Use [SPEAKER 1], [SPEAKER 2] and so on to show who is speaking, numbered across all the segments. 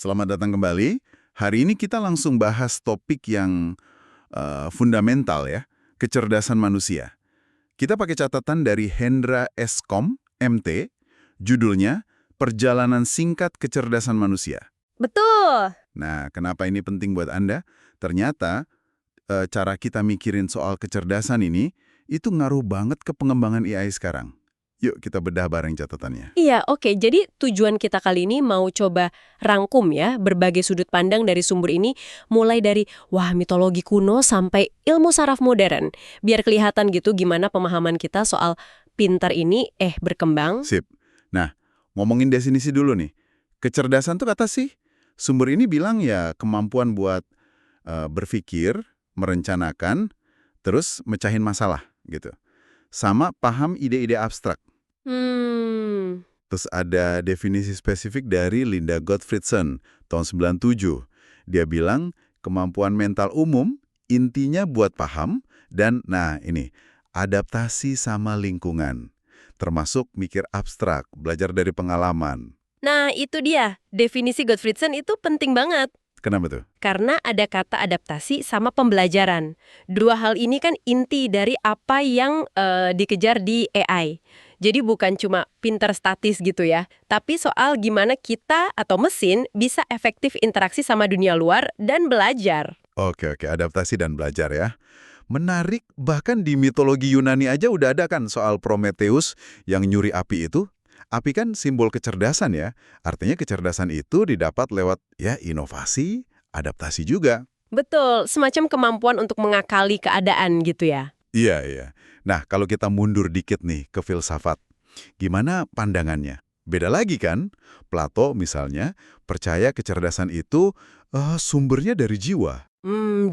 [SPEAKER 1] Selamat datang kembali. Hari ini kita langsung bahas topik yang fundamental ya, kecerdasan manusia. Kita pakai catatan dari Hendra Eskom, MT, judulnya Perjalanan Singkat Kecerdasan Manusia.
[SPEAKER 2] Betul.
[SPEAKER 1] Nah, kenapa ini penting buat Anda? Ternyata cara kita mikirin soal kecerdasan ini, itu ngaruh banget ke pengembangan AI sekarang. Yuk kita bedah bareng catatannya.
[SPEAKER 2] Iya, oke. Jadi tujuan kita kali ini mau coba rangkum ya berbagai sudut pandang dari sumber ini, mulai dari mitologi kuno sampai ilmu saraf modern. Biar kelihatan gitu gimana pemahaman kita soal pintar ini berkembang.
[SPEAKER 1] Sip. Nah, ngomongin definisi dulu nih. Kecerdasan tuh kata sih, sumber ini bilang ya kemampuan buat berpikir, merencanakan, terus mecahin masalah gitu. Sama paham ide-ide abstrak.
[SPEAKER 2] Hmm.
[SPEAKER 1] Terus ada definisi spesifik dari Linda Gottfriedson tahun 97. Dia bilang kemampuan mental umum intinya buat paham dan adaptasi sama lingkungan. Termasuk mikir abstrak, belajar dari pengalaman.
[SPEAKER 2] Nah, itu dia. Definisi Gottfriedson itu penting banget.
[SPEAKER 1] Kenapa tuh?
[SPEAKER 2] Karena ada kata adaptasi sama pembelajaran. Dua hal ini kan inti dari apa yang dikejar di AI. Jadi bukan cuma pinter statis gitu ya, tapi soal gimana kita atau mesin bisa efektif interaksi sama dunia luar dan belajar.
[SPEAKER 1] Oke, adaptasi dan belajar ya. Menarik, bahkan di mitologi Yunani aja udah ada kan soal Prometheus yang nyuri api itu. Api kan simbol kecerdasan ya. Artinya kecerdasan itu didapat lewat inovasi, adaptasi juga.
[SPEAKER 2] Betul, semacam kemampuan untuk mengakali keadaan gitu ya.
[SPEAKER 1] Iya. Nah, kalau kita mundur dikit nih ke filsafat, gimana pandangannya? Beda lagi kan? Plato misalnya percaya kecerdasan itu sumbernya dari jiwa.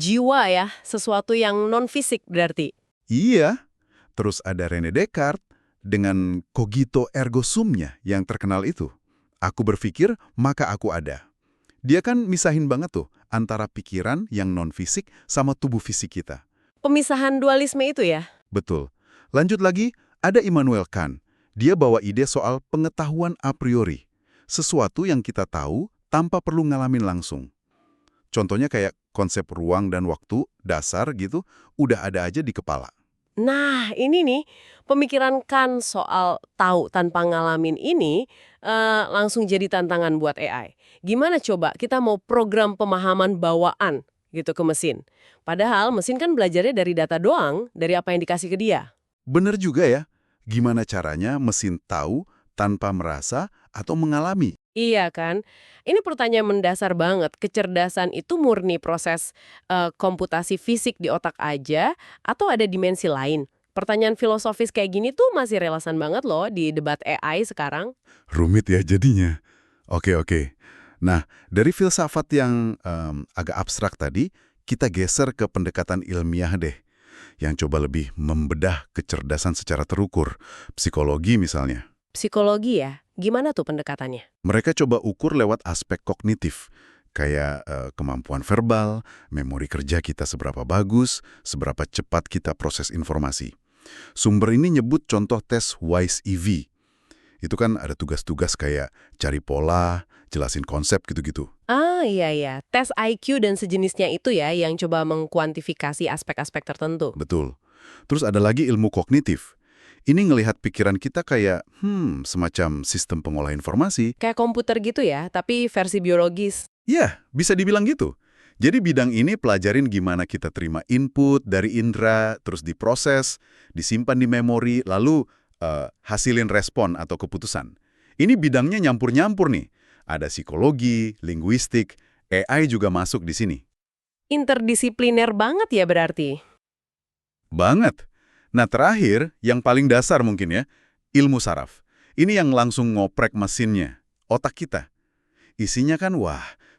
[SPEAKER 2] Jiwa ya, sesuatu yang non-fisik berarti.
[SPEAKER 1] Iya. Terus ada René Descartes dengan cogito ergo sumnya yang terkenal itu. Aku berpikir, maka aku ada. Dia kan misahin banget tuh antara pikiran yang non-fisik sama tubuh fisik kita.
[SPEAKER 2] Pemisahan dualisme itu ya?
[SPEAKER 1] Betul. Lanjut lagi, ada Immanuel Kant. Dia bawa ide soal pengetahuan a priori. Sesuatu yang kita tahu tanpa perlu ngalamin langsung. Contohnya kayak konsep ruang dan waktu, dasar gitu, udah ada aja di kepala.
[SPEAKER 2] Nah, ini nih, pemikiran Kant soal tahu tanpa ngalamin ini langsung jadi tantangan buat AI. Gimana coba kita mau program pemahaman bawaan gitu ke mesin? Padahal mesin kan belajarnya dari data doang, dari apa yang dikasih ke dia.
[SPEAKER 1] Bener juga ya, gimana caranya mesin tahu tanpa merasa atau mengalami?
[SPEAKER 2] Iya kan? Ini pertanyaan mendasar banget. Kecerdasan itu murni proses komputasi fisik di otak aja atau ada dimensi lain? Pertanyaan filosofis kayak gini tuh masih relevan banget loh di debat AI sekarang.
[SPEAKER 1] Rumit ya jadinya. Oke. Nah, dari filsafat yang agak abstrak tadi, kita geser ke pendekatan ilmiah deh, yang coba lebih membedah kecerdasan secara terukur, psikologi misalnya.
[SPEAKER 2] Psikologi ya? Gimana tuh pendekatannya?
[SPEAKER 1] Mereka coba ukur lewat aspek kognitif, kayak kemampuan verbal, memori kerja kita seberapa bagus, seberapa cepat kita proses informasi. Sumber ini nyebut contoh tes WISE-EV. Itu kan ada tugas-tugas kayak cari pola, jelasin konsep gitu-gitu.
[SPEAKER 2] Ah, iya. Tes IQ dan sejenisnya itu ya yang coba mengkuantifikasi aspek-aspek tertentu.
[SPEAKER 1] Betul. Terus ada lagi ilmu kognitif. Ini ngelihat pikiran kita kayak, semacam sistem pengolah informasi.
[SPEAKER 2] Kayak komputer gitu ya, tapi versi biologis.
[SPEAKER 1] Ya, bisa dibilang gitu. Jadi bidang ini pelajarin gimana kita terima input dari indera, terus diproses, disimpan di memori, lalu hasilin respon atau keputusan. Ini bidangnya nyampur-nyampur nih. Ada psikologi, linguistik, AI juga masuk di sini.
[SPEAKER 2] Interdisipliner banget ya berarti.
[SPEAKER 1] Banget. Nah terakhir, yang paling dasar mungkin ya, ilmu saraf. Ini yang langsung ngoprek mesinnya, otak kita. Isinya kan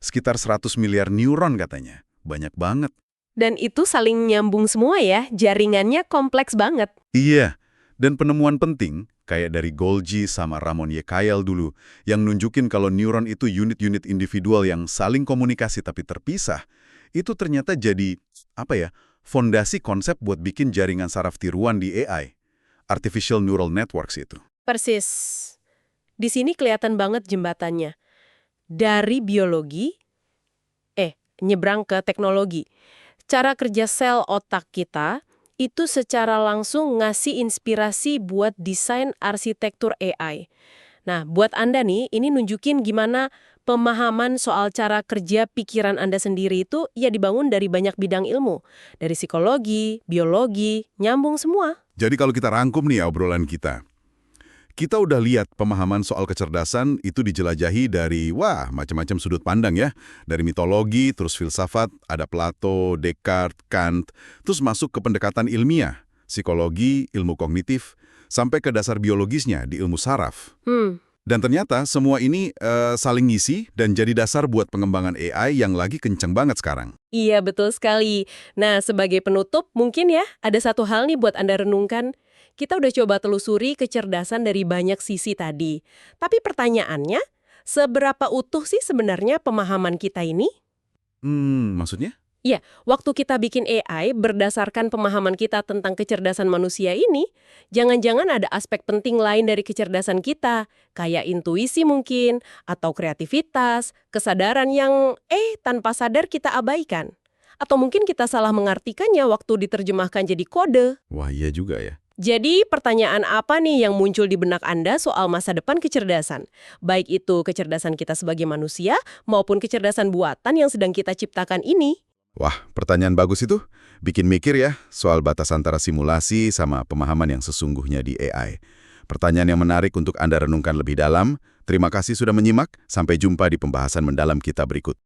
[SPEAKER 1] sekitar 100 miliar neuron katanya. Banyak banget.
[SPEAKER 2] Dan itu saling nyambung semua ya, jaringannya kompleks banget.
[SPEAKER 1] Iya, dan penemuan penting, kayak dari Golgi sama Ramon Yekayel dulu, yang nunjukin kalau neuron itu unit-unit individual yang saling komunikasi tapi terpisah, itu ternyata jadi, fondasi konsep buat bikin jaringan saraf tiruan di AI. Artificial Neural Networks itu.
[SPEAKER 2] Persis. Di sini kelihatan banget jembatannya. dari biologi, nyebrang ke teknologi. Cara kerja sel otak kita itu secara langsung ngasih inspirasi buat desain arsitektur AI. Nah, buat Anda nih, ini nunjukin gimana pemahaman soal cara kerja pikiran Anda sendiri itu ya dibangun dari banyak bidang ilmu. Dari psikologi, biologi, nyambung semua.
[SPEAKER 1] Jadi kalau kita rangkum nih obrolan kita udah lihat pemahaman soal kecerdasan itu dijelajahi dari, macam-macam sudut pandang ya. Dari mitologi, terus filsafat, ada Plato, Descartes, Kant, terus masuk ke pendekatan ilmiah, psikologi, ilmu kognitif, sampai ke dasar biologisnya di ilmu saraf. Dan ternyata semua ini saling ngisi dan jadi dasar buat pengembangan AI yang lagi kenceng banget sekarang.
[SPEAKER 2] Iya, betul sekali. Nah, sebagai penutup, mungkin ya ada satu hal nih buat Anda renungkan. Kita udah coba telusuri kecerdasan dari banyak sisi tadi. Tapi pertanyaannya, seberapa utuh sih sebenarnya pemahaman kita ini?
[SPEAKER 1] Maksudnya?
[SPEAKER 2] Ya, waktu kita bikin AI berdasarkan pemahaman kita tentang kecerdasan manusia ini, jangan-jangan ada aspek penting lain dari kecerdasan kita, kayak intuisi mungkin, atau kreativitas, kesadaran yang tanpa sadar kita abaikan. Atau mungkin kita salah mengartikannya waktu diterjemahkan jadi kode.
[SPEAKER 1] Wah, iya juga ya.
[SPEAKER 2] Jadi, pertanyaan apa nih yang muncul di benak Anda soal masa depan kecerdasan? Baik itu kecerdasan kita sebagai manusia maupun kecerdasan buatan yang sedang kita ciptakan ini.
[SPEAKER 1] Wah, pertanyaan bagus itu. Bikin mikir ya soal batas antara simulasi sama pemahaman yang sesungguhnya di AI. Pertanyaan yang menarik untuk Anda renungkan lebih dalam. Terima kasih sudah menyimak. Sampai jumpa di pembahasan mendalam kita berikut.